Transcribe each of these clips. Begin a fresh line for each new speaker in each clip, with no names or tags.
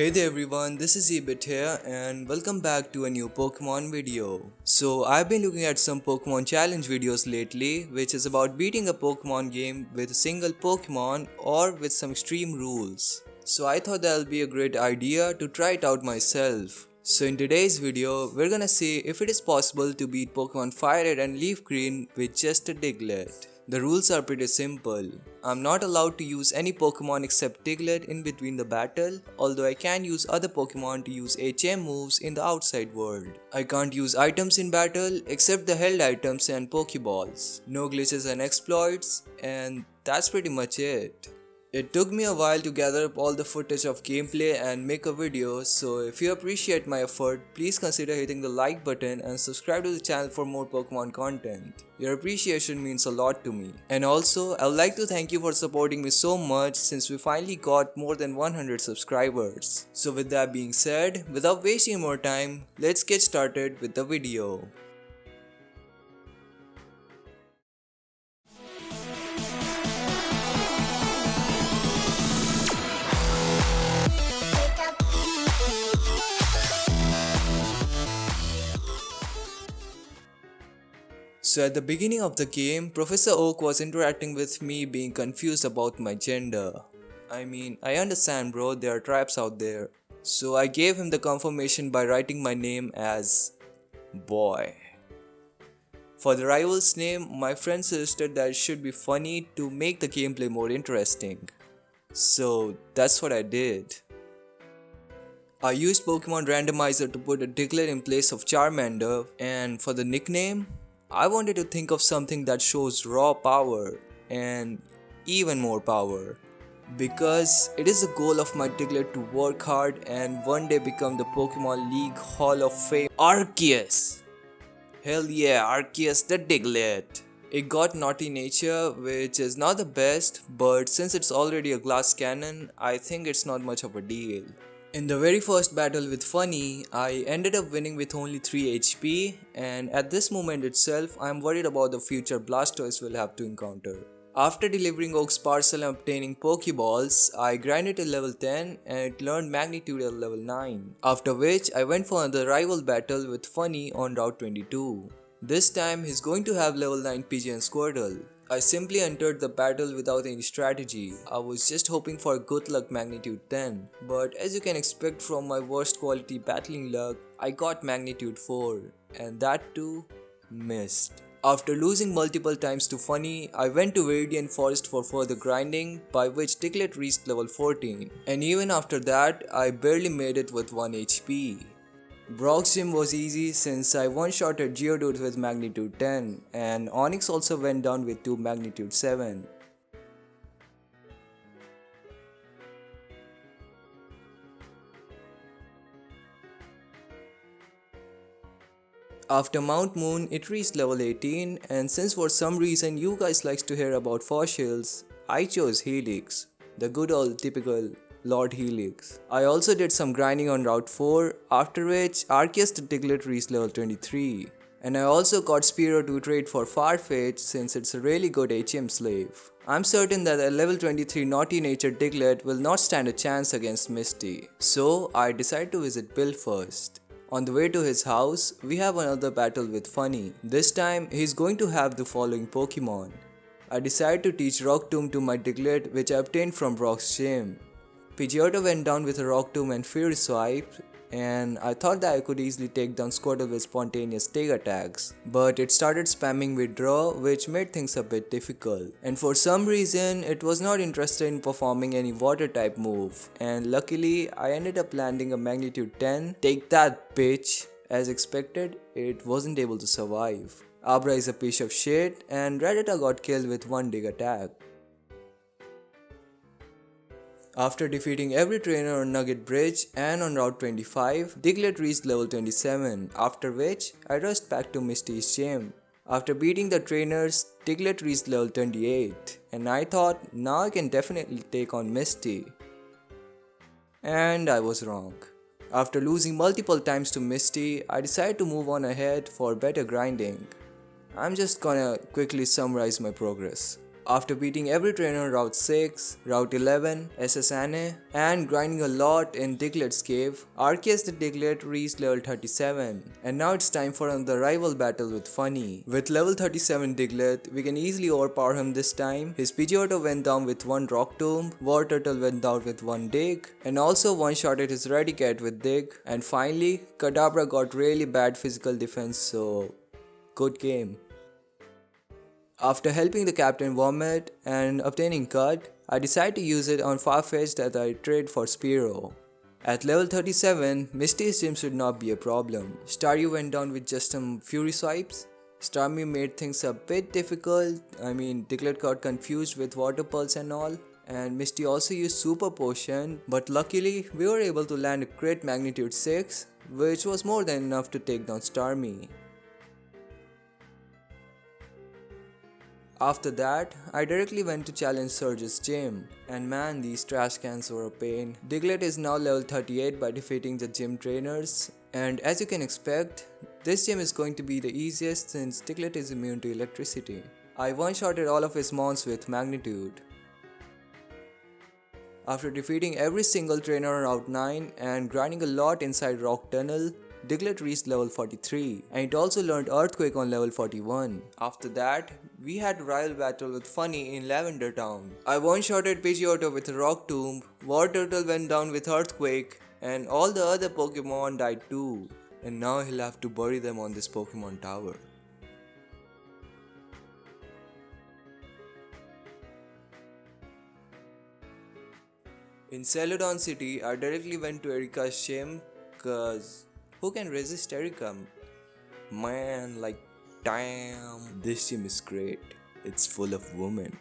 Hey there everyone, this is Ebit here and welcome back to a new Pokemon video. So I've been looking at some Pokemon challenge videos lately which is about beating a Pokemon game with a single Pokemon or with some extreme rules. So I thought that'll be a great idea to try it out myself. So in today's video, we're gonna see if it is possible to beat Pokemon Fire Red and Leaf Green with just a Diglett. The rules are pretty simple. I'm not allowed to use any Pokemon except Diglett in between the battle, although I can use other Pokemon to use HM moves in the outside world. I can't use items in battle except the held items and Pokeballs. No glitches and exploits, and that's pretty much it. It took me a while to gather up all the footage of gameplay and make a video, so if you appreciate my effort, please consider hitting the like button and subscribe to the channel for more Pokemon content. Your appreciation means a lot to me. And also, I would like to thank you for supporting me so much since we finally got more than 100 subscribers. So with that being said, without wasting more time, let's get started with the video. So at the beginning of the game, Professor Oak was interacting with me being confused about my gender. I mean, I understand bro, there are tribes out there. So I gave him the confirmation by writing my name as Boy. For the rival's name, my friend suggested that it should be funny to make the gameplay more interesting. So that's what I did. I used Pokemon Randomizer to put a Diglett in place of Charmander, and for the nickname, I wanted to think of something that shows raw power and even more power. Because it is the goal of my Diglett to work hard and one day become the Pokemon League Hall of Fame Arceus. Hell yeah, Arceus the Diglett. It got Naughty Nature, which is not the best, but since it's already a glass cannon, I think it's not much of a deal. In the very first battle with Funny, I ended up winning with only 3 HP, and at this moment itself, I am worried about the future Blastoise will have to encounter. After delivering Oak's parcel and obtaining Pokeballs, I grinded to level 10 and it learned Magnitude at level 9. After which, I went for another rival battle with Funny on Route 22. This time, he's going to have level 9 PG and Squirtle. I simply entered the battle without any strategy. I was just hoping for good luck magnitude 10. But as you can expect from my worst quality battling luck, I got magnitude 4. And that too, missed. After losing multiple times to Funny, I went to Viridian Forest for further grinding, by which Diglett reached level 14. And even after that, I barely made it with 1 HP. Brock's gym was easy since I one-shotted Geodude with magnitude 10 and Onyx also went down with 2 magnitude 7. After Mount Moon, it reached level 18 and since for some reason you guys likes to hear about fossils, I chose Helix, the good old typical Lord Helix. I also did some grinding on Route 4, after which Arceus the Diglett reached level 23. And I also got Spearow to trade for Farfetch since it's a really good HM slave. I'm certain that a level 23 Naughty Nature Diglett will not stand a chance against Misty. So I decided to visit Bill first. On the way to his house, we have another battle with Funny. This time, he's going to have the following Pokemon. I decided to teach Rock Tomb to my Diglett which I obtained from Brock's gym. Pidgeotto went down with a Rock Tomb and Fury Swipe, and I thought that I could easily take down Squirtle with spontaneous take attacks. But it started spamming Withdraw, which made things a bit difficult. And for some reason, it was not interested in performing any water type move. And luckily, I ended up landing a magnitude 10. Take that bitch! As expected, it wasn't able to survive. Abra is a piece of shit, and Rattata got killed with 1 dig attack. After defeating every trainer on Nugget Bridge and on Route 25, Diglett reached level 27, after which I rushed back to Misty's gym. After beating the trainers, Diglett reached level 28 and I thought now I can definitely take on Misty. And I was wrong. After losing multiple times to Misty, I decided to move on ahead for better grinding. I'm just gonna quickly summarize my progress. After beating every trainer on Route 6, Route 11, SSNA, and grinding a lot in Diglett's cave, Arceus the Diglett reached level 37. And now it's time for another rival battle with Funny. With level 37 Diglett, we can easily overpower him this time. His Pidgeotto went down with one Rock Tomb, War Turtle went down with one Dig, and also one-shotted his Radicat with Dig. And finally, Kadabra got really bad physical defense, so good game. After helping the captain vomit and obtaining Cut, I decided to use it on Farfetch'd that I trade for Spearow. At level 37, Misty's gym should not be a problem. Staryu went down with just some Fury swipes. Starmie made things a bit difficult. Diglett got confused with Water Pulse and all. And Misty also used Super Potion, but luckily we were able to land a crit magnitude 6, which was more than enough to take down Starmie. After that, I directly went to challenge Surge's gym, and man, these trash cans were a pain. Diglett is now level 38 by defeating the gym trainers, and as you can expect, this gym is going to be the easiest since Diglett is immune to electricity. I one-shotted all of his mons with magnitude. After defeating every single trainer on Route 9 and grinding a lot inside Rock Tunnel, Diglett reached level 43, and it also learned Earthquake on level 41. After that, we had a rival battle with Funny in Lavender Town. I one-shotted Pidgeotto with a Rock Tomb, War Turtle went down with Earthquake, and all the other Pokemon died too. And now he'll have to bury them on this Pokemon tower. In Celadon City, I directly went to Erika's gym, cause who can resist Erika? Man, like damn, this gym is great. It's full of women.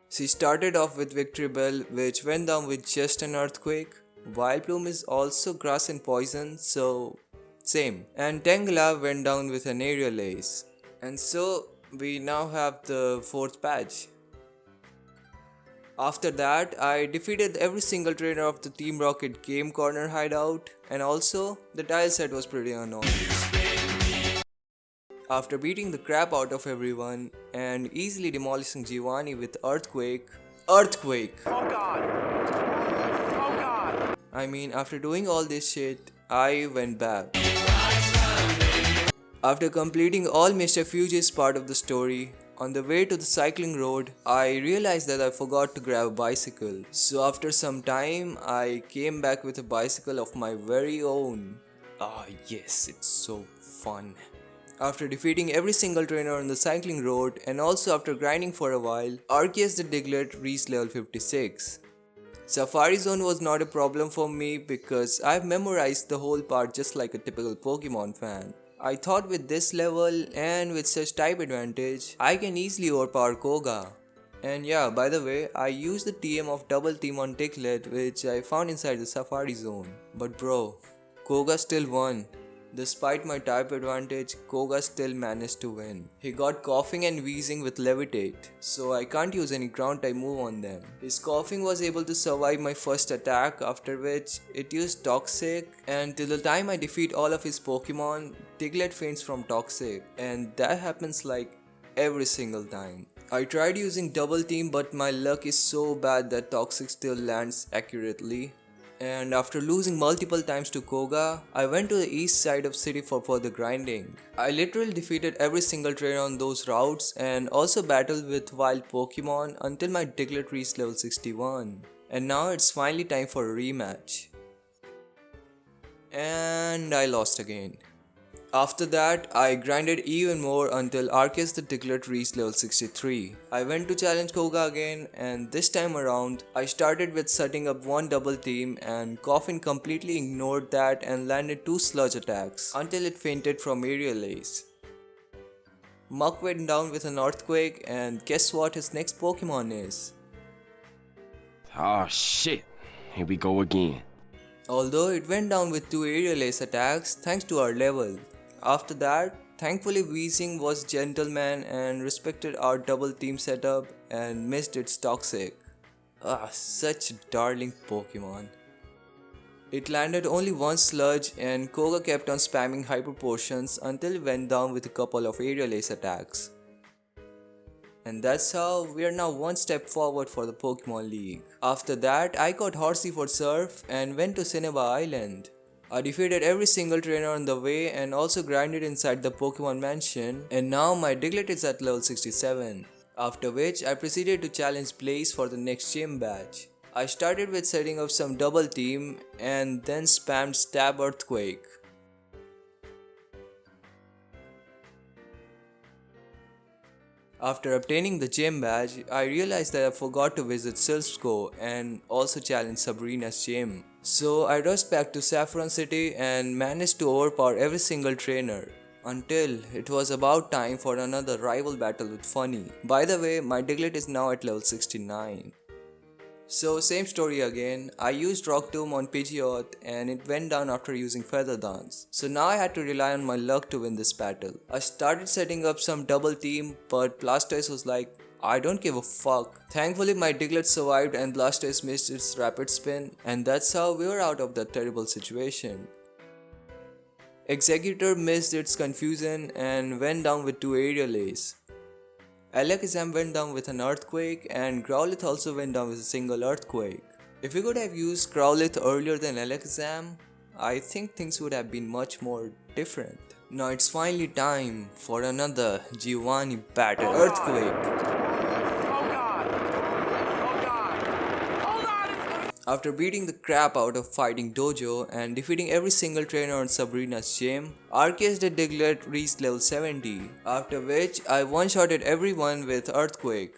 She started off with Victory Bell, which went down with just an Earthquake. Vileplume is also grass and poison, so same. And Tangela went down with an Aerial Ace. And so we now have the 4th patch. After that, I defeated every single trainer of the Team Rocket Game Corner hideout, and also the tile set was pretty annoying. After beating the crap out of everyone and easily demolishing Giovanni with Earthquake. Oh god! Oh god! After doing all this shit, I went back. After completing all Mr. Fuge's part of the story, on the way to the cycling road, I realized that I forgot to grab a bicycle. So after some time, I came back with a bicycle of my very own. Ah yes, it's so fun. After defeating every single trainer on the cycling road and also after grinding for a while, Arceus the Diglett reached level 56. Safari Zone was not a problem for me because I've memorized the whole part just like a typical Pokemon fan. I thought with this level and with such type advantage, I can easily overpower Koga. And yeah, by the way, I used the TM of Double Team on Diglett which I found inside the Safari Zone. But bro, Koga still won. Despite my type advantage, Koga still managed to win. He got coughing and wheezing with Levitate, so I can't use any ground type move on them. His coughing was able to survive my first attack, after which it used Toxic, and till the time I defeat all of his Pokemon, Diglett faints from Toxic, and that happens like every single time. I tried using Double Team but my luck is so bad that Toxic still lands accurately. And after losing multiple times to Koga, I went to the east side of city for further grinding. I literally defeated every single trainer on those routes and also battled with wild Pokemon until my Diglett reached level 61. And now it's finally time for a rematch. And I lost again. After that, I grinded even more until Arceus the Diglett reached level 63. I went to challenge Koga again and this time around, I started with setting up one double team and Coffin completely ignored that and landed 2 sludge attacks until it fainted from Aerial Ace. Muck went down with an Earthquake and guess what his next Pokemon is?
Oh shit, here we go again.
Although it went down with 2 Aerial Ace attacks thanks to our level. After that, thankfully Weezing was gentleman and respected our double team setup and missed its Toxic. Such a darling Pokemon. It landed only one sludge and Koga kept on spamming Hyper Potions until it went down with a couple of Aerial Ace attacks. And that's how we are now one step forward for the Pokemon League. After that, I got Horsey for Surf and went to Cinema Island. I defeated every single trainer on the way and also grinded inside the Pokemon Mansion, and now my Diglett is at level 67. After which, I proceeded to challenge Blaze for the next gym badge. I started with setting up some double team and then spammed Stab Earthquake. After obtaining the gym badge, I realized that I forgot to visit Silph and also challenge Sabrina's gym. So I rushed back to Saffron City and managed to overpower every single trainer. Until it was about time for another rival battle with Funny. By the way, my Diglett is now at level 69. So same story again, I used Rock Tomb on Pidgeot and it went down after using Feather Dance. So now I had to rely on my luck to win this battle. I started setting up some double team but Blastoise was like, I don't give a fuck. Thankfully my Diglett survived and Blastoise missed its rapid spin, and that's how we were out of that terrible situation. Executor missed its confusion and went down with 2 aerial Ace. Alakazam went down with an earthquake and Growlithe also went down with a single earthquake. If we could have used Growlithe earlier than Alakazam, I think things would have been much more different. Now it's finally time for another Giovanni battle. Earthquake! After beating the crap out of Fighting Dojo and defeating every single trainer on Sabrina's gym, Arceus the Diglett reached level 70, after which I one-shotted everyone with Earthquake.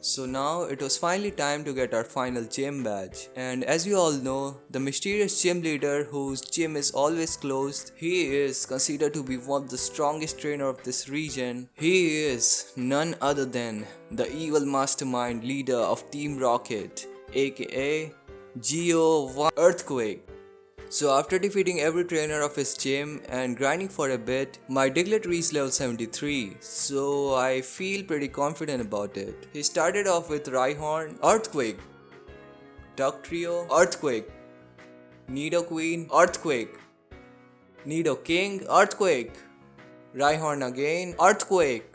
So now it was finally time to get our final gym badge, and as you all know, the mysterious gym leader whose gym is always closed, he is considered to be one of the strongest trainer of this region. He is none other than the evil mastermind leader of Team Rocket, aka Geo Earthquake. So after defeating every trainer of his gym and grinding for a bit, my Diglett reached level 73, so I feel pretty confident about it. He started off with Rhyhorn, Earthquake, Duck Trio, Earthquake, Nidoqueen, Earthquake, Nidoking, Earthquake, Rhyhorn again, Earthquake.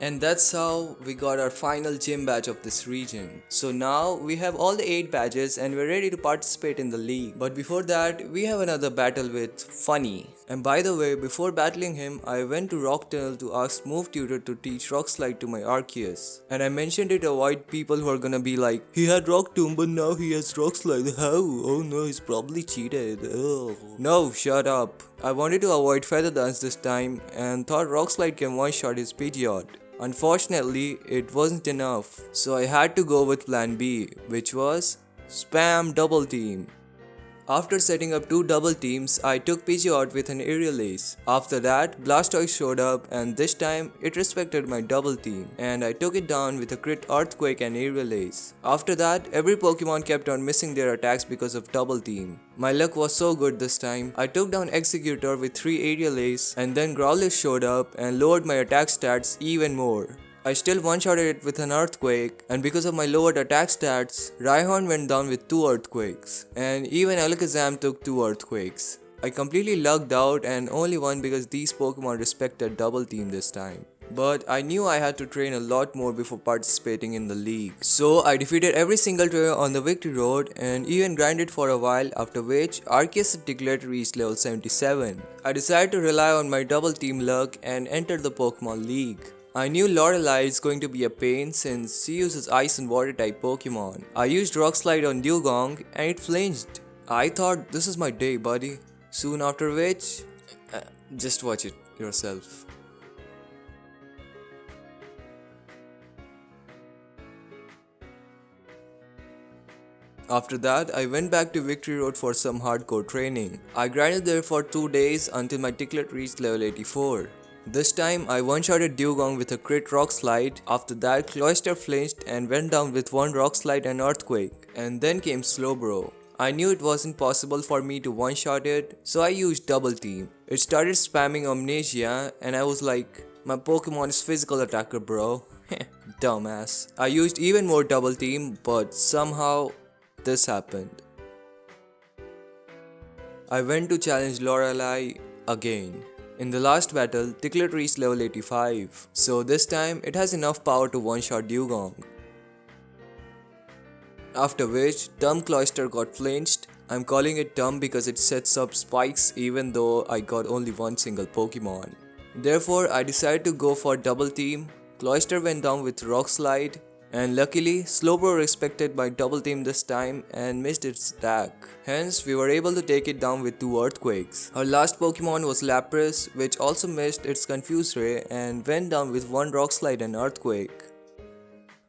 And that's how we got our final gym badge of this region. So now we have all the 8 badges and we're ready to participate in the league. But before that, we have another battle with Funny. And by the way, before battling him, I went to Rock Tunnel to ask Move Tutor to teach Rock Slide to my Arceus. And I mentioned it to avoid people who are gonna be like, he had Rock Tomb but now he has Rock Slide, how? Oh no, he's probably cheated. Oh. No, shut up. I wanted to avoid Feather Dance this time and thought Rock Slide can one-shot his Pidgeot. Unfortunately, it wasn't enough, so I had to go with plan B, which was spam double team. After setting up 2 double teams, I took Pidgeot with an aerial ace. After that, Blastoise showed up and this time it respected my double team and I took it down with a crit earthquake and aerial ace. After that, every Pokemon kept on missing their attacks because of double team. My luck was so good this time. I took down Executor with 3 aerial ace and then Growlithe showed up and lowered my attack stats even more. I still one-shotted it with an earthquake, and because of my lowered attack stats, Rhyhorn went down with 2 earthquakes, and even Alakazam took 2 earthquakes. I completely lucked out and only won because these Pokemon respected double team this time. But I knew I had to train a lot more before participating in the league. So I defeated every single trainer on the victory road and even grinded for a while, after which Arceus Diglett reached level 77. I decided to rely on my double team luck and entered the Pokemon League. I knew Lorelei is going to be a pain since she uses ice and water type Pokemon. I used Rock Slide on Dewgong and it flinched. I thought this is my day, buddy. Soon after which, just watch it yourself. After that, I went back to Victory Road for some hardcore training. I grinded there for 2 days until my Diglett reached level 84. This time, I one-shotted Dewgong with a crit Rock Slide. After that, Cloyster flinched and went down with 1 Rock Slide and Earthquake. And then came Slowbro. I knew it wasn't possible for me to one-shot it, so I used Double Team. It started spamming Amnesia and I was like, my Pokemon is physical attacker, bro. Dumbass. I used even more Double Team, but somehow this happened. I went to challenge Lorelei again. In the last battle, Diglett reached level 85, so this time it has enough power to one-shot Dugong. After which, Dumb Cloister got flinched. I'm calling it dumb because it sets up spikes even though I got only one single Pokemon. Therefore, I decided to go for double team. Cloister went down with Rock Slide, and luckily, Slowbro respected my double team this time and missed its attack. Hence, we were able to take it down with 2 Earthquakes. Our last Pokemon was Lapras, which also missed its Confuse Ray and went down with 1 Rock Slide and Earthquake.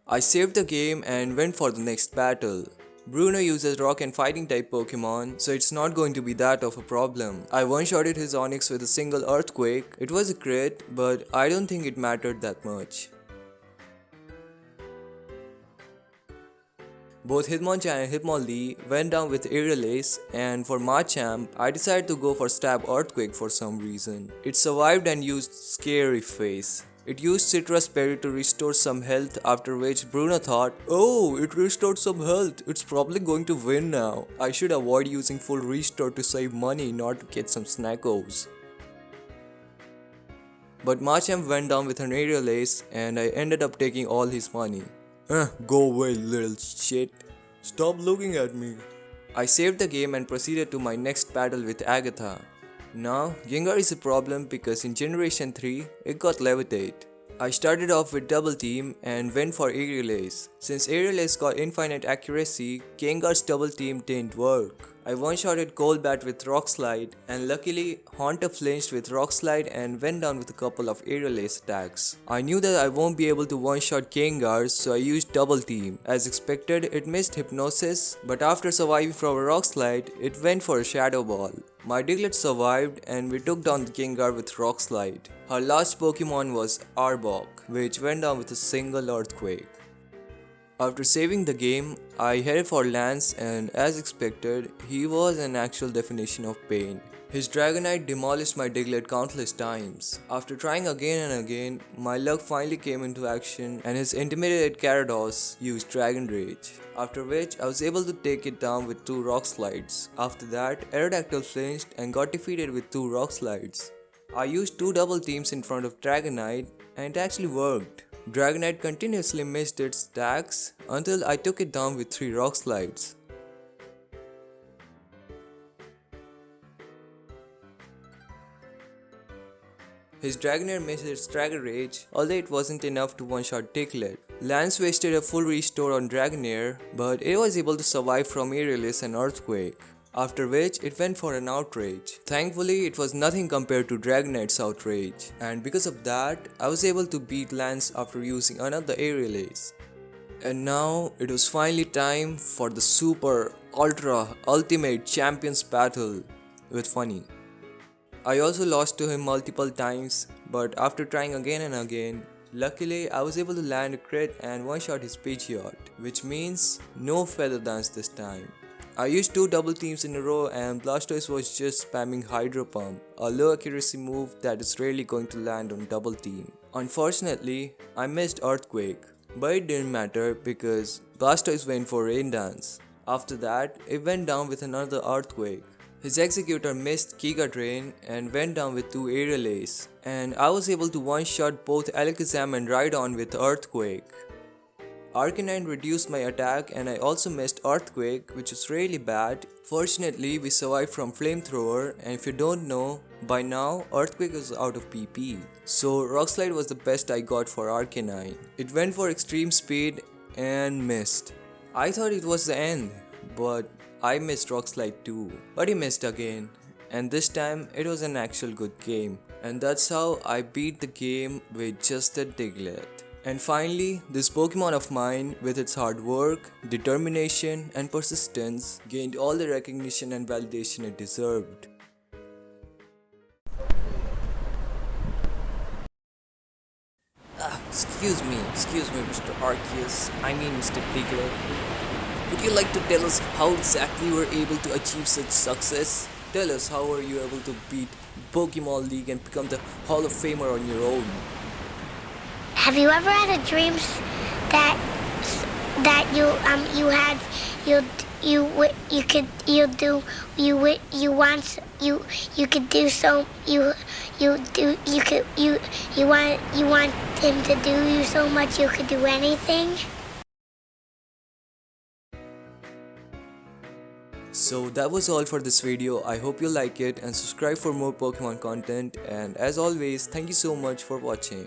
I saved the game and went for the next battle. Bruno uses rock and fighting type Pokemon, so it's not going to be that of a problem. I one-shotted his Onix with a single Earthquake. It was a crit, but I don't think it mattered that much. Both Hitmonchan and Hitmonlee went down with Aerial Ace, and for Machamp, I decided to go for Stab Earthquake for some reason. It survived and used Scary Face. It used Citrus Berry to restore some health, after which Bruno thought, "Oh, it restored some health, it's probably going to win now. I should avoid using full restore to save money, not to get some snackos." But Machamp went down with an Aerial Ace and I ended up taking all his money. Go away, little shit. Stop looking at me. I saved the game and proceeded to my next battle with Agatha. Now, Gengar is a problem because in Generation 3, it got Levitate. I started off with double team and went for Aerial Ace. Since Aerial Ace got infinite accuracy, Gengar's double team didn't work. I one-shotted Golbat with Rock Slide, and luckily Haunter flinched with Rock Slide and went down with a couple of Aerial Ace attacks. I knew that I won't be able to one-shot Gengar, so I used double team. As expected, it missed Hypnosis, but after surviving from a Rock Slide, it went for a Shadow Ball. My Diglett survived and we took down the Gengar with Rock Slide. Her last Pokemon was Arbok, which went down with a single Earthquake. After saving the game, I headed for Lance and as expected, he was an actual definition of pain. His Dragonite demolished my Diglett countless times. After trying again and again, my luck finally came into action and his intimidated Gyarados used Dragon Rage. After which, I was able to take it down with 2 Rock Slides. After that, Aerodactyl flinched and got defeated with 2 Rock Slides. I used 2 double teams in front of Dragonite and it actually worked. Dragonite continuously missed its attacks until I took it down with 3 Rock Slides. His Dragonair missed its Dragon Rage, although it wasn't enough to one-shot Diglett. Lance wasted a full restore on Dragonair, but it was able to survive from Aerial Ace and Earthquake. After which, it went for an Outrage. Thankfully, it was nothing compared to Dragonite's Outrage, and because of that, I was able to beat Lance after using another Aerial Ace. And now, it was finally time for the Super Ultra Ultimate Champions battle with Funny. I also lost to him multiple times, but after trying again and again, luckily I was able to land a crit and one-shot his Pidgeot, which means no Feather Dance this time. I used 2 double teams in a row and Blastoise was just spamming Hydro Pump, a low accuracy move that is rarely going to land on double team. Unfortunately, I missed Earthquake, but it didn't matter because Blastoise went for Rain Dance. After that, it went down with another Earthquake. His Executor missed Giga Drain and went down with 2 Aerial Ace, and I was able to one-shot both Alakazam and Rhydon with Earthquake. Arcanine reduced my attack and I also missed Earthquake, which is really bad. Fortunately, we survived from Flamethrower, and if you don't know, by now Earthquake is out of PP. So Rock Slide was the best I got for Arcanine. It went for extreme speed and missed. I thought it was the end, but I missed Rock Slide too. But he missed again, and this time it was an actual good game. And that's how I beat the game with just a Diglett. And finally, this Pokemon of mine, with its hard work, determination and persistence, gained all the recognition and validation it deserved. Excuse me, Mr. Arceus, Mr. Diglett. Would you like to tell us how exactly you were able to achieve such success? Tell us how were you able to beat Pokemon League and become the Hall of Famer on your own?
Have you ever had a dream that you could you do you want you could do so you do you want him to do you so much you could do anything.
So that was all for this video. I hope you like it and subscribe for more Pokemon content, and as always, thank you so much for watching.